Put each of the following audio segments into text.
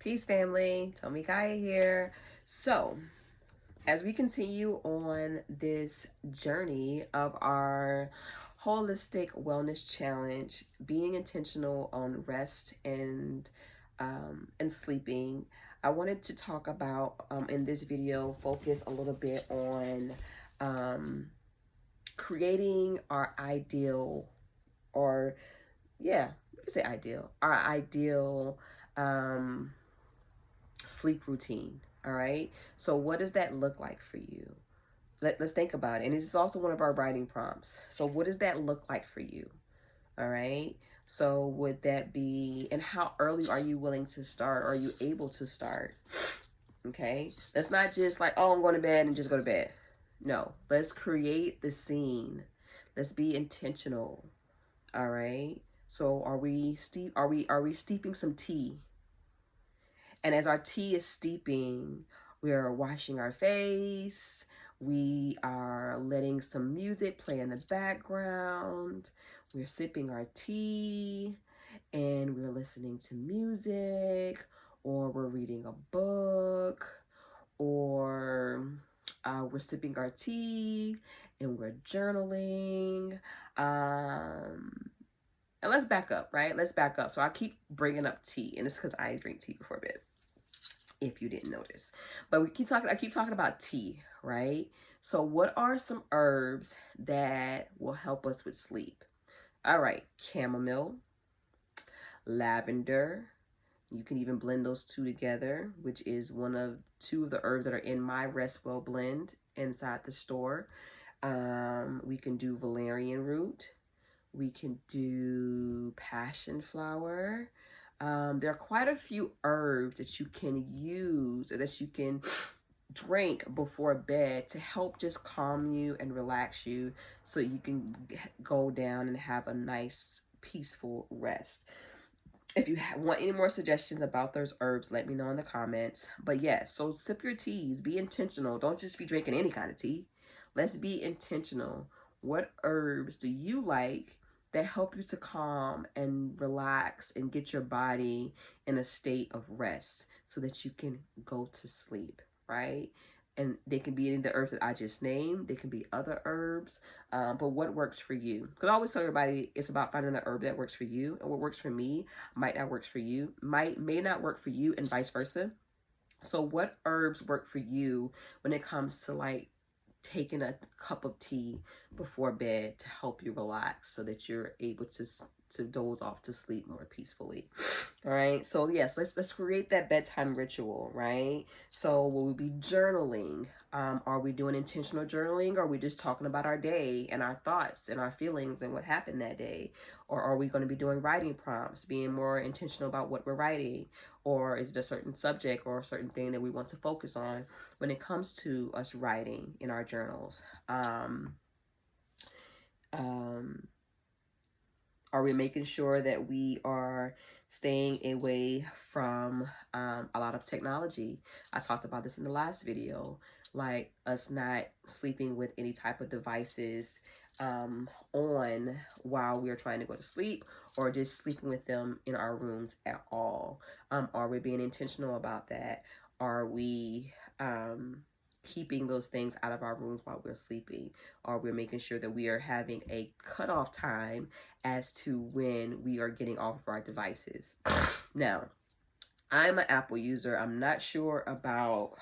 Peace, family. Tomekia here. So, as we continue on this journey of our holistic wellness challenge, being intentional on rest and sleeping, I wanted to talk about in this video, focus a little bit on creating our ideal, or yeah, you can say ideal, our ideal sleep routine. All right. So what does that look like for you? Let's think about it. And it's also one of our writing prompts. So what does that look like for you? All right. So would that be, and how early are you willing to start? Are you able to start? Okay. Let's not just like, oh, I'm going to bed and just go to bed. No, let's create the scene. Let's be intentional. All right. So are we steeping some tea? And as our tea is steeping, we are washing our face. We are letting some music play in the background. We're sipping our tea and we're listening to music, or we're reading a book, or we're sipping our tea and we're journaling. And let's back up, right? Let's back up. So I keep bringing up tea, and it's because I drink tea before bed, if you didn't notice. But I keep talking about tea, right? So what are some herbs that will help us with sleep? All right, chamomile, lavender. You can even blend those two together, which is two of the herbs that are in my Rest Well blend inside the store. We can do valerian root. We can do passion flower. There are quite a few herbs that you can use, or that you can drink before bed to help just calm you and relax you, so you can go down and have a nice peaceful rest. If you want any more suggestions about those herbs, let me know in the comments. But yes, so sip your teas, be intentional. Don't just be drinking any kind of tea. Let's be intentional. What herbs do you like that help you to calm and relax and get your body in a state of rest so that you can go to sleep, right? And they can be any of the herbs that I just named. They can be other herbs, but what works for you? Because I always tell everybody it's about finding the herb that works for you, and what works for me might not work for you, may not work for you, and vice versa. So what herbs work for you when it comes to like taking a cup of tea before bed to help you relax so that you're able to doze off to sleep more peacefully? All right, so yes, let's create that bedtime ritual, right? So will we be journaling? Are we doing intentional journaling, or are we just talking about our day and our thoughts and our feelings and what happened that day? Or are we going to be doing writing prompts, being more intentional about what we're writing? Or is it a certain subject or a certain thing that we want to focus on when it comes to us writing in our journals? Are we making sure that we are staying away from a lot of technology? I talked about this in the last video, like us not sleeping with any type of devices on while we're trying to go to sleep, or just sleeping with them in our rooms at all. Are we being intentional about that? Are we keeping those things out of our rooms while we're sleeping? Or we're making sure that we are having a cutoff time as to when we are getting off of our devices? Now, I'm an Apple user. I'm not sure about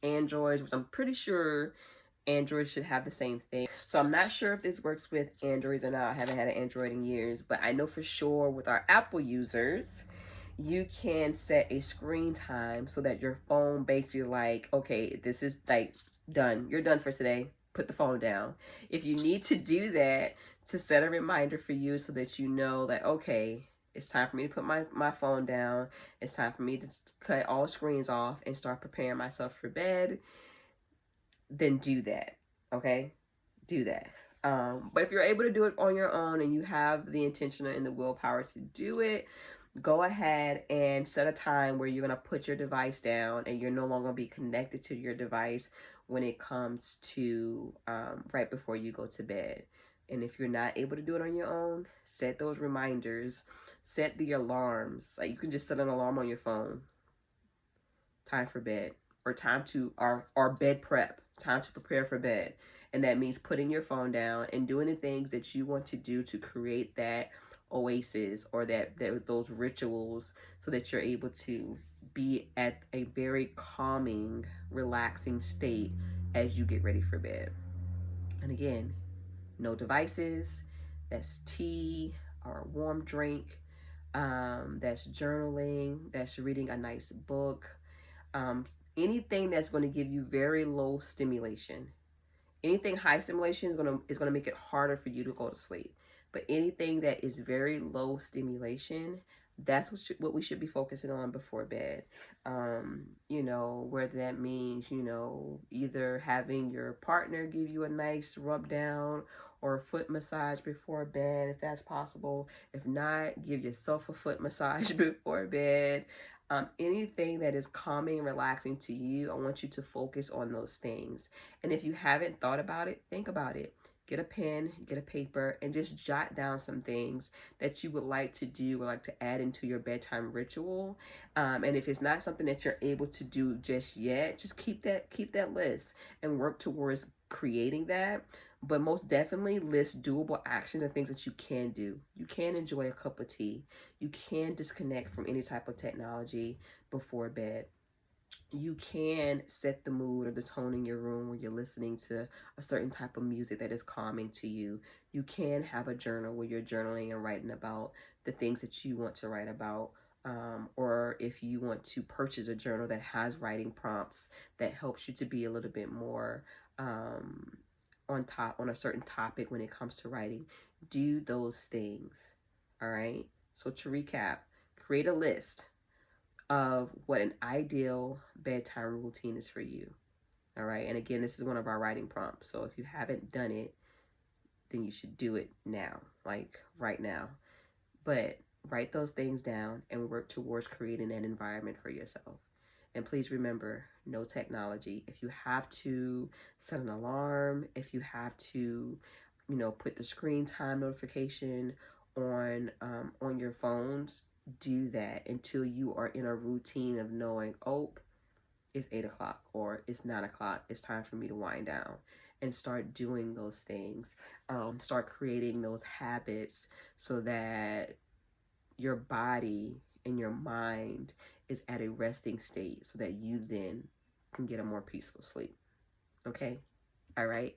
Androids, which I'm pretty sure Android should have the same thing. So I'm not sure if this works with Androids or not. I haven't had an Android in years, but I know for sure with our Apple users, you can set a screen time so that your phone basically like, okay, this is like done. You're done for today. Put the phone down. If you need to do that, to set a reminder for you so that you know that, okay, it's time for me to put my phone down. It's time for me to cut all screens off and start preparing myself for bed. Then do that, okay? Do that. But if you're able to do it on your own and you have the intention and the willpower to do it, go ahead and set a time where you're going to put your device down and you're no longer going to be connected to your device when it comes to right before you go to bed. And if you're not able to do it on your own, set those reminders, set the alarms. Like, you can just set an alarm on your phone time for bed, or time to our bed prep, time to prepare for bed. And that means putting your phone down and doing the things that you want to do to create that oasis, or that those rituals, so that you're able to be at a very calming, relaxing state as you get ready for bed. And again, no devices. That's tea or a warm drink. That's journaling. That's reading a nice book. Anything that's going to give you very low stimulation. Anything high stimulation is gonna make it harder for you to go to sleep. But anything that is very low stimulation, that's what we should be focusing on before bed. Whether that means, either having your partner give you a nice rub down or a foot massage before bed, if that's possible. If not, give yourself a foot massage before bed. Anything that is calming and relaxing to you, I want you to focus on those things. And if you haven't thought about it, think about it. Get a pen, get a paper, and just jot down some things that you would like to do or like to add into your bedtime ritual. And if it's not something that you're able to do just yet, just keep that list and work towards creating that. But most definitely list doable actions and things that you can do. You can enjoy a cup of tea. You can disconnect from any type of technology before bed. You can set the mood or the tone in your room where you're listening to a certain type of music that is calming to you. You can have a journal where you're journaling and writing about the things that you want to write about. Or if you want to purchase a journal that has writing prompts that helps you to be a little bit more on a certain topic when it comes to writing, do those things. All right. So to recap, create a list of what an ideal bedtime routine is for you. All right. And again, this is one of our writing prompts. So if you haven't done it, then you should do it now, like right now. But write those things down and work towards creating an environment for yourself. And please remember, no technology. If you have to set an alarm, if you have to, put the screen time notification on your phones, do that until you are in a routine of knowing, oh, it's 8 o'clock or it's 9 o'clock. It's time for me to wind down, and start doing those things. Start creating those habits so that your body and your mind is at a resting state, so that you then can get a more peaceful sleep. Okay? All right.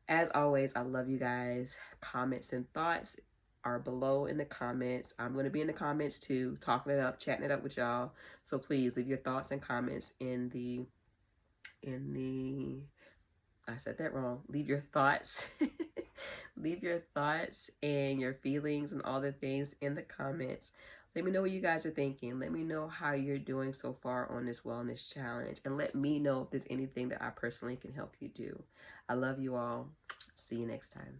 As always, I love you guys. Comments and thoughts are below in the comments. I'm going to be in the comments too, talking it up, chatting it up with y'all. So please leave your thoughts and comments in the I said that wrong. Leave your thoughts. Leave your thoughts and your feelings and all the things in the comments. Let me know what you guys are thinking. Let me know how you're doing so far on this wellness challenge. And let me know if there's anything that I personally can help you do. I love you all. See you next time.